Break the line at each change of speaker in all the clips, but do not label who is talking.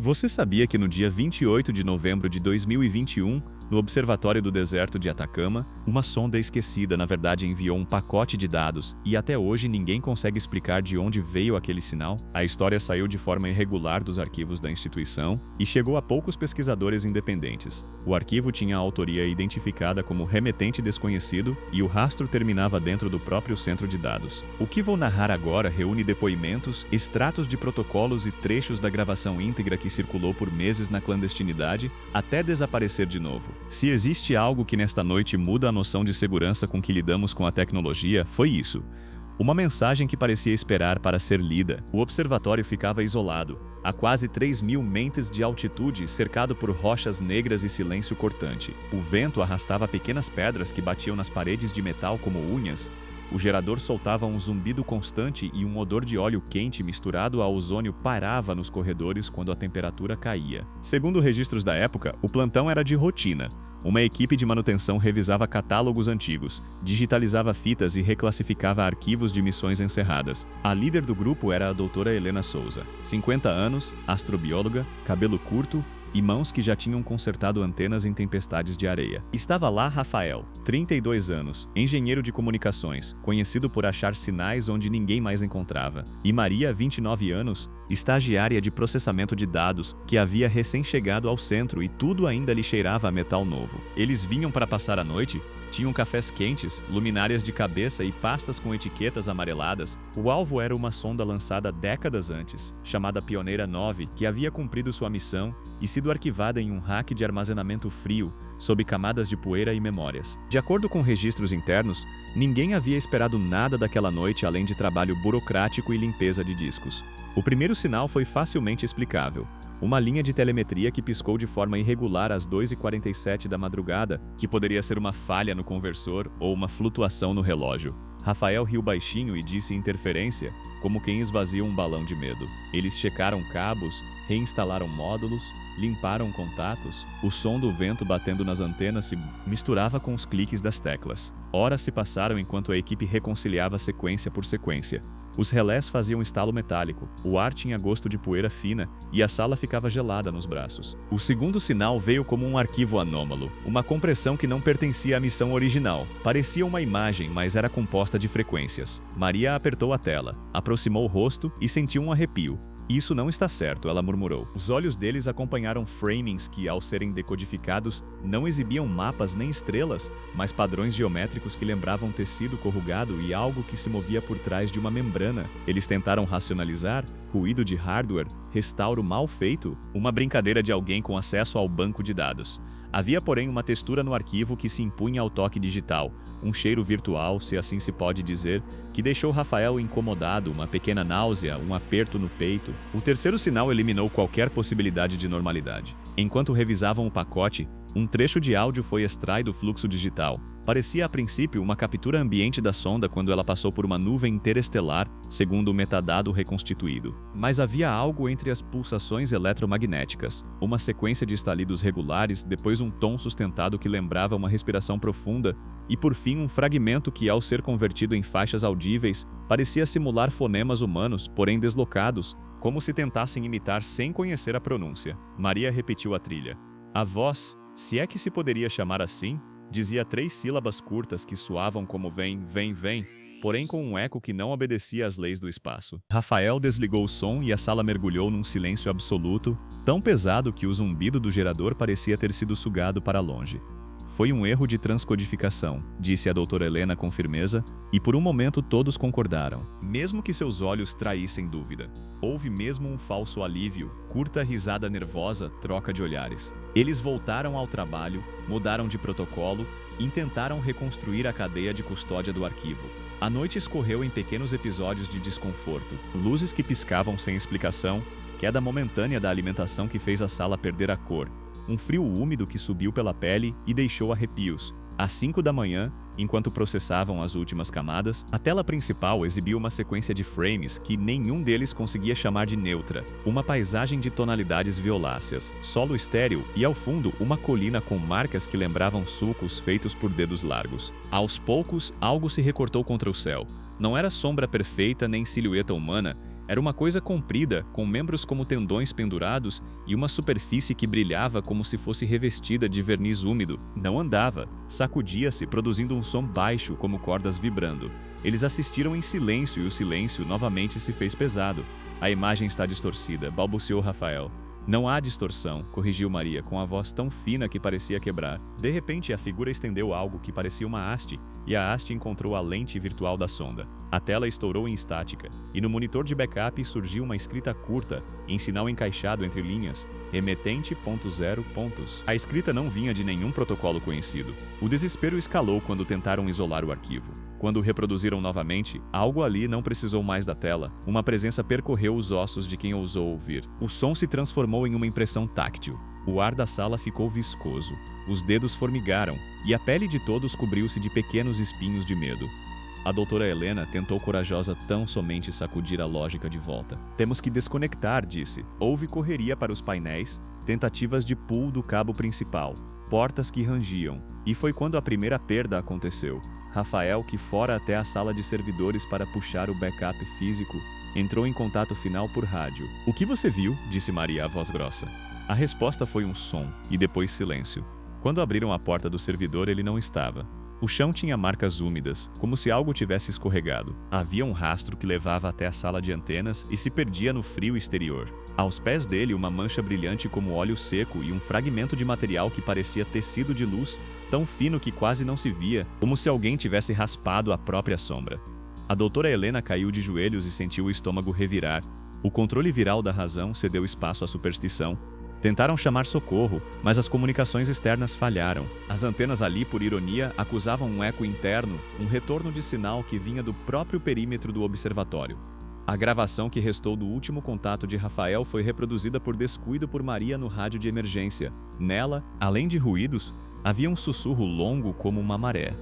Você sabia que no dia 28 de novembro de 2021, no Observatório do Deserto de Atacama, uma sonda esquecida na verdade enviou um pacote de dados e até hoje ninguém consegue explicar de onde veio aquele sinal? A história saiu de forma irregular dos arquivos da instituição e chegou a poucos pesquisadores independentes. O arquivo tinha a autoria identificada como remetente desconhecido e o rastro terminava dentro do próprio centro de dados. O que vou narrar agora reúne depoimentos, extratos de protocolos e trechos da gravação íntegra que circulou por meses na clandestinidade até desaparecer de novo. Se existe algo que nesta noite muda a noção de segurança com que lidamos com a tecnologia, foi isso. Uma mensagem que parecia esperar para ser lida. O observatório ficava isolado, a quase 3.000 mentes de altitude, cercado por rochas negras e silêncio cortante. O vento arrastava pequenas pedras que batiam nas paredes de metal como unhas. O gerador soltava um zumbido constante e um odor de óleo quente misturado a ozônio pairava nos corredores quando a temperatura caía. Segundo registros da época, o plantão era de rotina. Uma equipe de manutenção revisava catálogos antigos, digitalizava fitas e reclassificava arquivos de missões encerradas. A líder do grupo era a doutora Helena Souza, 50 anos, astrobióloga, cabelo curto e mãos que já tinham consertado antenas em tempestades de areia. Estava lá Rafael, 32 anos, engenheiro de comunicações, conhecido por achar sinais onde ninguém mais encontrava, e Maria, 29 anos, estagiária de processamento de dados, que havia recém-chegado ao centro e tudo ainda lhe cheirava a metal novo. Eles vinham para passar a noite, tinham cafés quentes, luminárias de cabeça e pastas com etiquetas amareladas. O alvo era uma sonda lançada décadas antes, chamada Pioneira 9, que havia cumprido sua missão e sido arquivada em um rack de armazenamento frio, sob camadas de poeira e memórias. De acordo com registros internos, ninguém havia esperado nada daquela noite além de trabalho burocrático e limpeza de discos. O primeiro sinal foi facilmente explicável. Uma linha de telemetria que piscou de forma irregular às 2h47 da madrugada, que poderia ser uma falha no conversor ou uma flutuação no relógio. Rafael riu baixinho e disse interferência, como quem esvazia um balão de medo. Eles checaram cabos, reinstalaram módulos, limparam contatos. O som do vento batendo nas antenas se misturava com os cliques das teclas. Horas se passaram enquanto a equipe reconciliava sequência por sequência. Os relés faziam estalo metálico, o ar tinha gosto de poeira fina e a sala ficava gelada nos braços. O segundo sinal veio como um arquivo anômalo, uma compressão que não pertencia à missão original. Parecia uma imagem, mas era composta de frequências. Maria apertou a tela, aproximou o rosto e sentiu um arrepio. Isso não está certo, ela murmurou. Os olhos deles acompanharam framings que, ao serem decodificados, não exibiam mapas nem estrelas, mas padrões geométricos que lembravam tecido corrugado e algo que se movia por trás de uma membrana. Eles tentaram racionalizar, ruído de hardware, restauro mal feito, uma brincadeira de alguém com acesso ao banco de dados. Havia, porém, uma textura no arquivo que se impunha ao toque digital, um cheiro virtual, se assim se pode dizer, que deixou Rafael incomodado, uma pequena náusea, um aperto no peito. O terceiro sinal eliminou qualquer possibilidade de normalidade. Enquanto revisavam o pacote, um trecho de áudio foi extraído do fluxo digital. Parecia a princípio uma captura ambiente da sonda quando ela passou por uma nuvem interestelar, segundo o metadado reconstituído. Mas havia algo entre as pulsações eletromagnéticas, uma sequência de estalidos regulares, depois um tom sustentado que lembrava uma respiração profunda, e por fim um fragmento que, ao ser convertido em faixas audíveis, parecia simular fonemas humanos, porém deslocados, como se tentassem imitar sem conhecer a pronúncia. Maria repetiu a trilha. A voz, se é que se poderia chamar assim, dizia 3 sílabas curtas que soavam como vem, vem, vem, porém com um eco que não obedecia às leis do espaço. Rafael desligou o som e a sala mergulhou num silêncio absoluto, tão pesado que o zumbido do gerador parecia ter sido sugado para longe. Foi um erro de transcodificação, disse a doutora Helena com firmeza, e por um momento todos concordaram, mesmo que seus olhos traíssem dúvida. Houve mesmo um falso alívio, curta risada nervosa, troca de olhares. Eles voltaram ao trabalho, mudaram de protocolo e tentaram reconstruir a cadeia de custódia do arquivo. A noite escorreu em pequenos episódios de desconforto, luzes que piscavam sem explicação, queda momentânea da alimentação que fez a sala perder a cor, um frio úmido que subiu pela pele e deixou arrepios. Às 5 da manhã, enquanto processavam as últimas camadas, a tela principal exibiu uma sequência de frames que nenhum deles conseguia chamar de neutra, uma paisagem de tonalidades violáceas, solo estéril e, ao fundo, uma colina com marcas que lembravam sulcos feitos por dedos largos. Aos poucos, algo se recortou contra o céu. Não era sombra perfeita nem silhueta humana, Era uma coisa comprida, com membros como tendões pendurados e uma superfície que brilhava como se fosse revestida de verniz úmido. Não andava, sacudia-se, produzindo um som baixo como cordas vibrando. Eles assistiram em silêncio e o silêncio novamente se fez pesado. A imagem está distorcida, balbuciou Rafael. Não há distorção, corrigiu Maria, com a voz tão fina que parecia quebrar. De repente, a figura estendeu algo que parecia uma haste, e a haste encontrou a lente virtual da sonda. A tela estourou em estática, e no monitor de backup surgiu uma escrita curta, em sinal encaixado entre linhas, remetente.0 pontos. A escrita não vinha de nenhum protocolo conhecido. O desespero escalou quando tentaram isolar o arquivo. Quando o reproduziram novamente, algo ali não precisou mais da tela. Uma presença percorreu os ossos de quem ousou ouvir. O som se transformou em uma impressão táctil. O ar da sala ficou viscoso. Os dedos formigaram, e a pele de todos cobriu-se de pequenos espinhos de medo. A doutora Helena tentou corajosa tão somente sacudir a lógica de volta. Temos que desconectar, disse. Houve correria para os painéis, tentativas de pull do cabo principal, portas que rangiam. E foi quando a primeira perda aconteceu. Rafael, que fora até a sala de servidores para puxar o backup físico, entrou em contato final por rádio. O que você viu? Disse Maria, a voz grossa. A resposta foi um som, e depois silêncio. Quando abriram a porta do servidor, ele não estava. O chão tinha marcas úmidas, como se algo tivesse escorregado. Havia um rastro que levava até a sala de antenas e se perdia no frio exterior. Aos pés dele, uma mancha brilhante como óleo seco e um fragmento de material que parecia tecido de luz, tão fino que quase não se via, como se alguém tivesse raspado a própria sombra. A doutora Helena caiu de joelhos e sentiu o estômago revirar. O controle viral da razão cedeu espaço à superstição. Tentaram chamar socorro, mas as comunicações externas falharam. As antenas ali, por ironia, acusavam um eco interno, um retorno de sinal que vinha do próprio perímetro do observatório. A gravação que restou do último contato de Rafael foi reproduzida por descuido por Maria no rádio de emergência. Nela, além de ruídos, havia um sussurro longo como uma maré.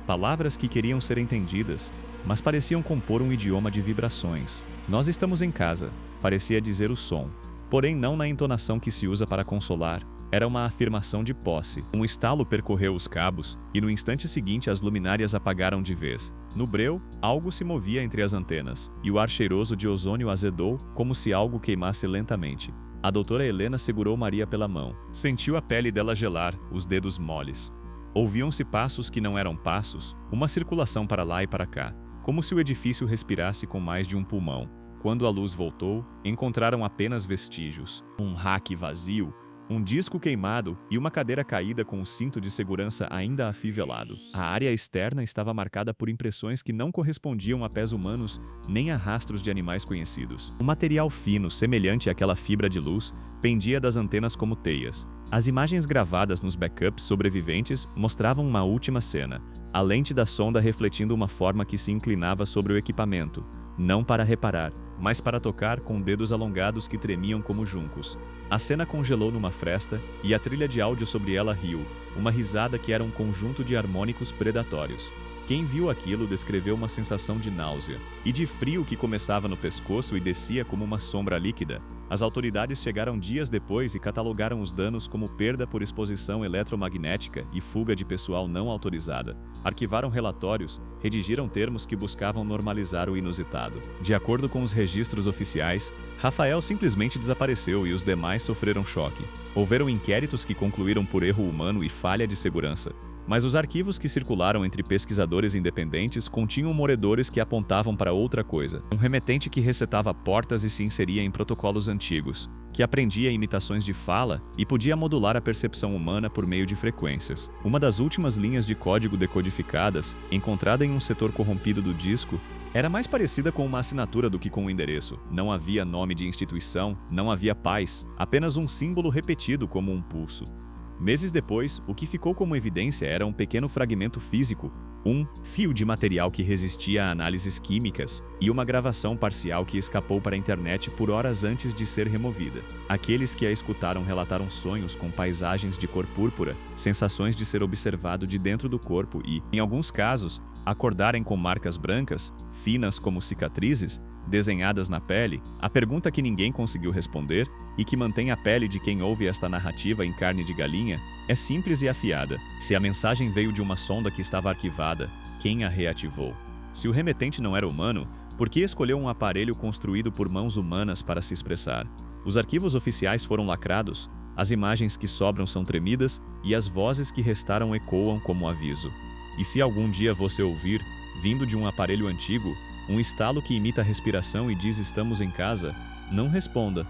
Palavras que queriam ser entendidas, mas pareciam compor um idioma de vibrações. Nós estamos em casa, parecia dizer o som. Porém não na entonação que se usa para consolar, era uma afirmação de posse. Um estalo percorreu os cabos, e no instante seguinte as luminárias apagaram de vez. No breu, algo se movia entre as antenas, e o ar cheiroso de ozônio azedou, como se algo queimasse lentamente. A doutora Helena segurou Maria pela mão. Sentiu a pele dela gelar, os dedos moles. Ouviam-se passos que não eram passos, uma circulação para lá e para cá, como se o edifício respirasse com mais de um pulmão. Quando a luz voltou, encontraram apenas vestígios. Um rack vazio, um disco queimado e uma cadeira caída com o cinto de segurança ainda afivelado. A área externa estava marcada por impressões que não correspondiam a pés humanos nem a rastros de animais conhecidos. Um material fino, semelhante àquela fibra de luz, pendia das antenas como teias. As imagens gravadas nos backups sobreviventes mostravam uma última cena, a lente da sonda refletindo uma forma que se inclinava sobre o equipamento, não para reparar, mas para tocar com dedos alongados que tremiam como juncos. A cena congelou numa fresta e a trilha de áudio sobre ela riu, uma risada que era um conjunto de harmônicos predatórios. Quem viu aquilo descreveu uma sensação de náusea e de frio que começava no pescoço e descia como uma sombra líquida. As autoridades chegaram dias depois e catalogaram os danos como perda por exposição eletromagnética e fuga de pessoal não autorizada. Arquivaram relatórios, redigiram termos que buscavam normalizar o inusitado. De acordo com os registros oficiais, Rafael simplesmente desapareceu e os demais sofreram choque. Houveram inquéritos que concluíram por erro humano e falha de segurança. Mas os arquivos que circularam entre pesquisadores independentes continham moredores que apontavam para outra coisa. Um remetente que resetava portas e se inseria em protocolos antigos, que aprendia imitações de fala e podia modular a percepção humana por meio de frequências. Uma das últimas linhas de código decodificadas, encontrada em um setor corrompido do disco, era mais parecida com uma assinatura do que com um endereço. Não havia nome de instituição, não havia paz, apenas um símbolo repetido como um pulso. Meses depois, o que ficou como evidência era um pequeno fragmento físico, um fio de material que resistia a análises químicas e uma gravação parcial que escapou para a internet por horas antes de ser removida. Aqueles que a escutaram relataram sonhos com paisagens de cor púrpura, sensações de ser observado de dentro do corpo e, em alguns casos, acordarem com marcas brancas, finas como cicatrizes, desenhadas na pele. A pergunta que ninguém conseguiu responder, e que mantém a pele de quem ouve esta narrativa em carne de galinha, é simples e afiada. Se a mensagem veio de uma sonda que estava arquivada, quem a reativou? Se o remetente não era humano, Por que escolheu um aparelho construído por mãos humanas para se expressar? Os arquivos oficiais foram lacrados, as imagens que sobram são tremidas e as vozes que restaram ecoam como aviso. E se algum dia você ouvir, vindo de um aparelho antigo, um estalo que imita a respiração e diz estamos em casa, não responda,